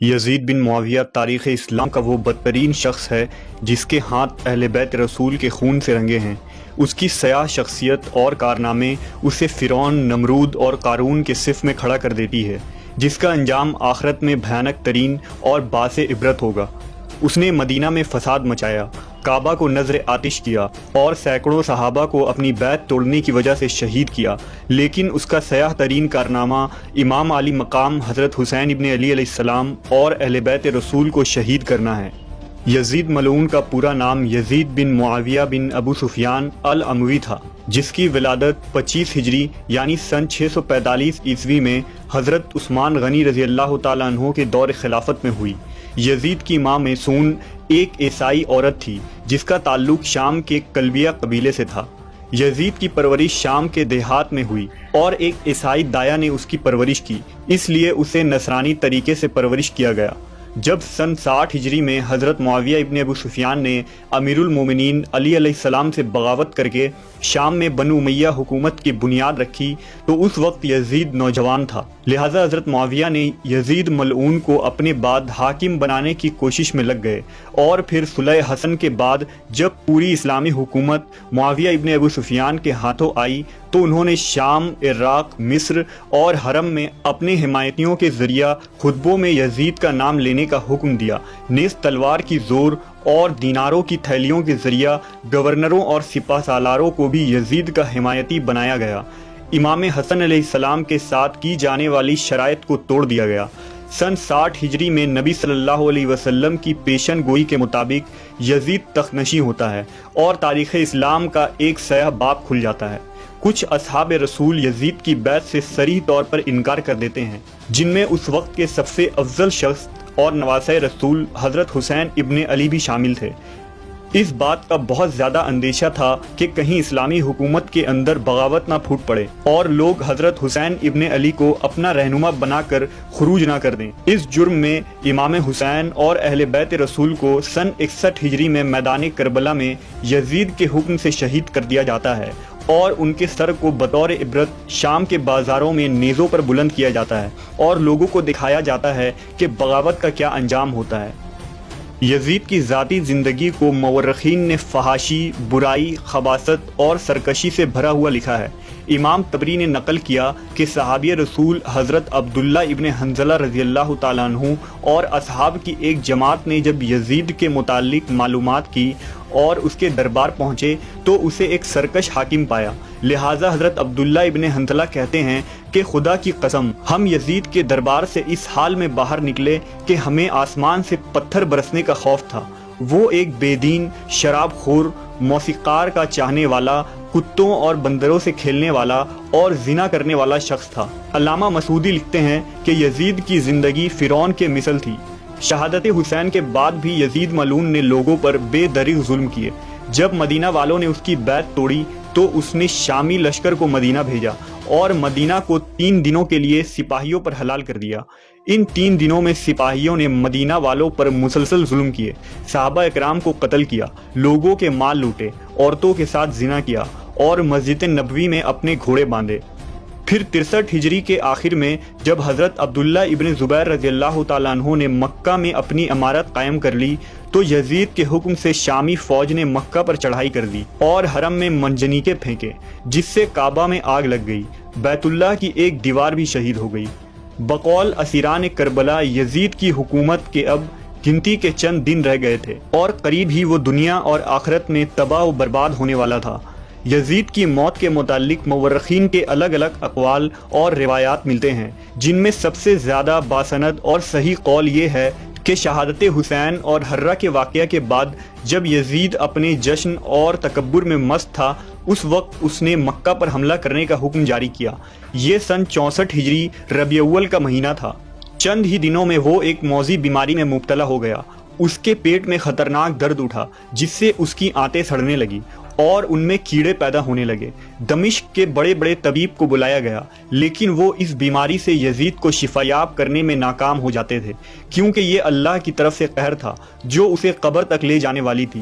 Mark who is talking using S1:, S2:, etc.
S1: یزید بن معاویہ تاریخ اسلام کا وہ بدترین شخص ہے جس کے ہاتھ اہل بیت رسول کے خون سے رنگے ہیں۔ اس کی سیاہ شخصیت اور کارنامے اسے فرعون، نمرود اور قارون کے صف میں کھڑا کر دیتی ہے، جس کا انجام آخرت میں بھیانک ترین اور باعث عبرت ہوگا۔ اس نے مدینہ میں فساد مچایا، کعبہ کو نذر آتش کیا اور سینکڑوں صحابہ کو اپنی بیعت توڑنے کی وجہ سے شہید کیا، لیکن اس کا سیاہ ترین کارنامہ امام علی مقام حضرت حسین ابن علی علیہ السلام اور اہل بیت رسول کو شہید کرنا ہے۔ یزید ملعون کا پورا نام یزید بن معاویہ بن ابو سفیان الاموی تھا، جس کی ولادت 25 ہجری یعنی سن 645 عیسوی میں حضرت عثمان غنی رضی اللہ تعالیٰ عنہ کے دور خلافت میں ہوئی۔ یزید کی ماں میسون ایک عیسائی عورت تھی جس کا تعلق شام کے کلبیہ قبیلے سے تھا۔ یزید کی پرورش شام کے دیہات میں ہوئی اور ایک عیسائی دایا نے اس کی پرورش کی، اس لیے اسے نصرانی طریقے سے پرورش کیا گیا۔ جب سن 60 ہجری میں حضرت معاویہ ابن ابو سفیان نے امیر المومنین علی علیہ السلام سے بغاوت کر کے شام میں بنو امیہ حکومت کی بنیاد رکھی تو اس وقت یزید نوجوان تھا، لہٰذا حضرت معاویہ نے یزید ملعون کو اپنے بعد حاکم بنانے کی کوشش میں لگ گئے، اور پھر صلح حسن کے بعد جب پوری اسلامی حکومت معاویہ ابن ابو سفیان کے ہاتھوں آئی تو انہوں نے شام، عراق، مصر اور حرم میں اپنے حمایتیوں کے ذریعہ خطبوں میں یزید کا نام لینے کا حکم دیا۔ نیز تلوار کی زور اور دیناروں کی تھیلیوں کے ذریعہ گورنروں اور سپہ سالاروں کو بھی یزید کا حمایتی بنایا گیا۔ امام حسن علیہ السلام کے ساتھ کی جانے والی شرائط کو توڑ دیا گیا۔ سن 60 ہجری میں نبی صلی اللہ علیہ وسلم کی پیشن گوئی کے مطابق یزید تخت نشین ہوتا ہے اور تاریخ اسلام کا ایک سیاہ باب کھل جاتا ہے۔ کچھ اصحاب رسول یزید کی بیعت سے صریح طور پر انکار کر دیتے ہیں، جن میں اس وقت کے سب سے افضل شخص اور نواسۂ رسول حضرت حسین ابن علی بھی شامل تھے۔ اس بات کا بہت زیادہ اندیشہ تھا کہ کہیں اسلامی حکومت کے اندر بغاوت نہ پھوٹ پڑے اور لوگ حضرت حسین ابن علی کو اپنا رہنما بنا کر خروج نہ کر دیں۔ اس جرم میں امام حسین اور اہل بیت رسول کو سن 61 ہجری میں میدان کربلا میں یزید کے حکم سے شہید کر دیا جاتا ہے اور ان کے سر کو بطور عبرت شام کے بازاروں میں نیزوں پر بلند کیا جاتا ہے اور لوگوں کو دکھایا جاتا ہے کہ بغاوت کا کیا انجام ہوتا ہے۔ یزید کی ذاتی زندگی کو مورخین نے فحاشی، برائی، خباثت اور سرکشی سے بھرا ہوا لکھا ہے۔ امام طبری نے نقل کیا کہ صحابی رسول حضرت عبداللہ ابن حنظلہ رضی اللہ تعالیٰ عنہ اور اصحاب کی ایک جماعت نے جب یزید کے متعلق معلومات کی اور اس کے دربار پہنچے تو اسے ایک سرکش حاکم پایا، لہٰذا حضرت عبداللہ ابن حنظلہ کہتے ہیں کہ خدا کی قسم ہم یزید کے دربار سے اس حال میں باہر نکلے کہ ہمیں آسمان سے پتھر برسنے کا خوف تھا۔ وہ ایک بے دین، شراب خور، موسیقار کا چاہنے والا، کتوں اور بندروں سے کھیلنے والا اور زنا کرنے والا شخص تھا۔ علامہ مسعودی لکھتے ہیں کہ یزید کی زندگی فرعون کے مثل تھی۔ شہادت حسین کے بعد بھی یزید ملعون نے لوگوں پر بے دریغ ظلم کیے۔ جب مدینہ والوں نے اس کی بیعت توڑی تو اس نے شامی لشکر کو مدینہ بھیجا اور مدینہ کو 3 دنوں کے لیے سپاہیوں پر حلال کر دیا۔ ان 3 دنوں میں سپاہیوں نے مدینہ والوں پر مسلسل ظلم کیے، صحابہ اکرام کو قتل کیا، لوگوں کے مال لوٹے، عورتوں کے ساتھ زنا کیا اور مسجد نبوی میں اپنے گھوڑے باندھے۔ پھر 63 ہجری کے آخر میں جب حضرت عبداللہ ابن زبیر رضی اللہ تعالیٰ عنہ نے مکہ میں اپنی امارت قائم کر لی تو یزید کے حکم سے شامی فوج نے مکہ پر چڑھائی کر دی اور حرم میں منجنیقے پھینکے، جس سے کعبہ میں آگ لگ گئی، بیت اللہ کی ایک دیوار بھی شہید ہو گئی۔ بقول اسیران کربلا یزید کی حکومت کے اب گنتی کے چند دن رہ گئے تھے اور قریب ہی وہ دنیا اور آخرت میں تباہ و برباد ہونے والا تھا۔ یزید کی موت کے متعلق مورخین کے الگ الگ اقوال اور روایات ملتے ہیں، جن میں سب سے زیادہ باسند اور صحیح قول یہ ہے کہ شہادت حسین اور حرہ کے واقعہ کے بعد جب یزید اپنے جشن اور تکبر میں مست تھا اس وقت اس نے مکہ پر حملہ کرنے کا حکم جاری کیا۔ یہ سن 64 ہجری ربیع اول کا مہینہ تھا۔ چند ہی دنوں میں وہ ایک موذی بیماری میں مبتلا ہو گیا۔ اس کے پیٹ میں خطرناک درد اٹھا جس سے اس کی آنتیں سڑنے لگی اور ان میں کیڑے پیدا ہونے لگے۔ دمشق کے بڑے بڑے طبیب کو بلایا گیا لیکن وہ اس بیماری سے یزید کو شفایاب کرنے میں ناکام ہو جاتے تھے، کیونکہ یہ اللہ کی طرف سے قہر تھا جو اسے قبر تک لے جانے والی تھی۔